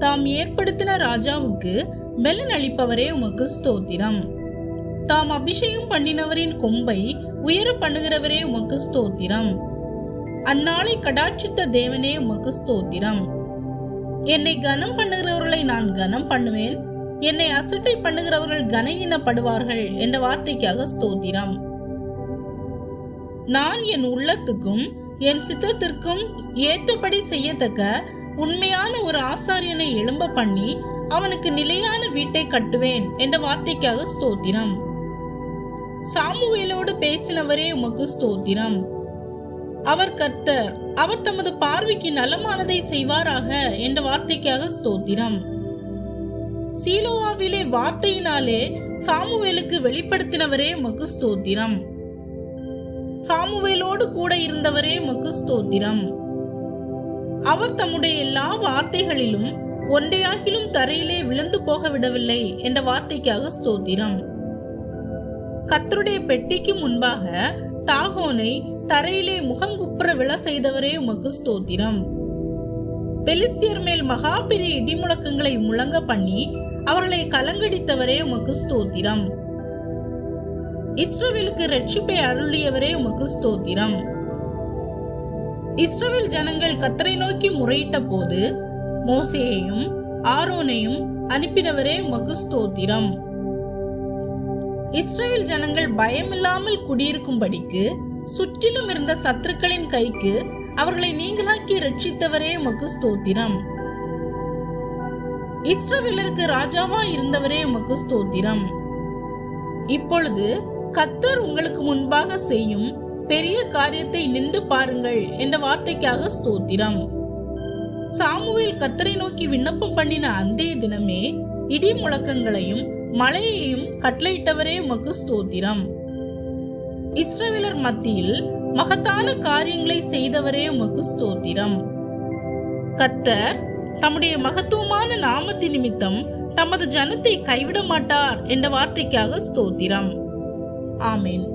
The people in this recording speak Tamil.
தாம் ஏற்படுத்தின ராஜாவுக்கு பெலன் அளிப்பவரே உமக்கு ஸ்தோத்திரம். தாம் அபிஷேகம் பண்ணினவரின் கொம்பை உயர பண்ணுகிறவரே உமக்கு ஸ்தோத்திரம். அந்நாளை கடாட்சித்த தேவனே உமக்கு ஸ்தோத்திரம். என்னை கனம் பண்ணுகிறவர்களை நான் கனம் பண்ணுவேன், என்னை அசட்டை பண்ணுகிறவர்கள் கனஈனப்படுவார்கள் என்ற வார்த்தைக்காக ஸ்தோத்திரம். நான் என் உள்ளத்துக்கும் என் சித்தத்திற்கும் ஏற்றபடி செய்யத்தக்க உண்மையான ஒரு ஆசாரியனை எழும்ப பண்ணி அவனுக்கு நிலையான வீட்டை கட்டுவேன் என்ற வார்த்தைக்காக ஸ்தோத்திரம். சாமுவேலோடு பேசினவரே உமக்கு ஸ்தோத்திரம். அவர் கர்த்தர், அவர் தமது பார்வைக்கு நலமானதை செய்வாராக என்ற வார்த்தைக்காக ஸ்தோத்திரம். சீலோவாவிலே வார்த்தையினாலே சாமுவேலுக்கு வெளிப்படுத்தினவரே உமக்கு ஸ்தோத்திரம். சாமுவேலோடு கூட இருந்தவரே உமக்கு ஸ்தோத்திரம். அவர் தம்முடைய எல்லா வார்த்தைகளிலும் ஒன்றையாகிலும் தரையிலே விழுந்து போக விடவில்லை என்ற வார்த்தைக்காக ஸ்தோத்திரம். கர்த்தருடைய பெட்டிக்கு முன்பாக தாகோனை தரையிலே முகங்குப்புற விழ செய்தவரே உமக்கு ஸ்தோத்திரம். பெலிஸ்தியர் மேல் மகா பெரிய இடிமுழக்கங்களை முழங்க பண்ணி அவர்களை கலங்கடித்தவரே உமக்கு ஸ்தோத்திரம். இஸ்ரவேலுக்கு இரட்சிப்பை அருளியவரே உமக்கு ஸ்தோத்திரம். இஸ்ரவேல் ஜனங்கள் கர்த்தரை நோக்கி முறையிட்ட போது மோசேயையும் ஆரோனையும் அனுப்பினவரே உமக்கு ஸ்தோத்திரம். இஸ்ரவேல் ஜனங்கள் பயமில்லாமல் குடியிருக்கும்படிக்கு சுற்றிலும் இருந்த சத்துருக்களின் கைக்கு அவர்களை நீங்களாக்கி ரட்சித்தவரே உமக்கு ஸ்தோத்திரம். இஸ்ரவேலருக்கு ராஜாவா இருந்தவரே உமக்கு ஸ்தோத்திரம். இப்பொழுது கர்த்தர் உங்களுக்கு முன்பாக செய்யும் பெரிய காரியத்தை நின்று பாருங்கள் என்ற வார்த்தைக்காக ஸ்தோத்திரம். சாமுவேல் கர்த்தரை நோக்கி விண்ணப்பம் பண்ணின அன்றைய தினமே இடி முழக்கங்களையும் மழையையும் கட்டளையிட்டவரே உமக்கு ஸ்தோத்திரம். இஸ்ரவேலர் மத்தியில் மகத்தான காரியங்களை செய்தவரே உமக்கு ஸ்தோத்திரம். கர்த்தர் தம்முடைய மகத்துவமான நாமத்தின் நிமித்தம் தமது ஜனத்தை கைவிட மாட்டார் என்ற வார்த்தைக்காக ஸ்தோத்திரம். ஆமென்.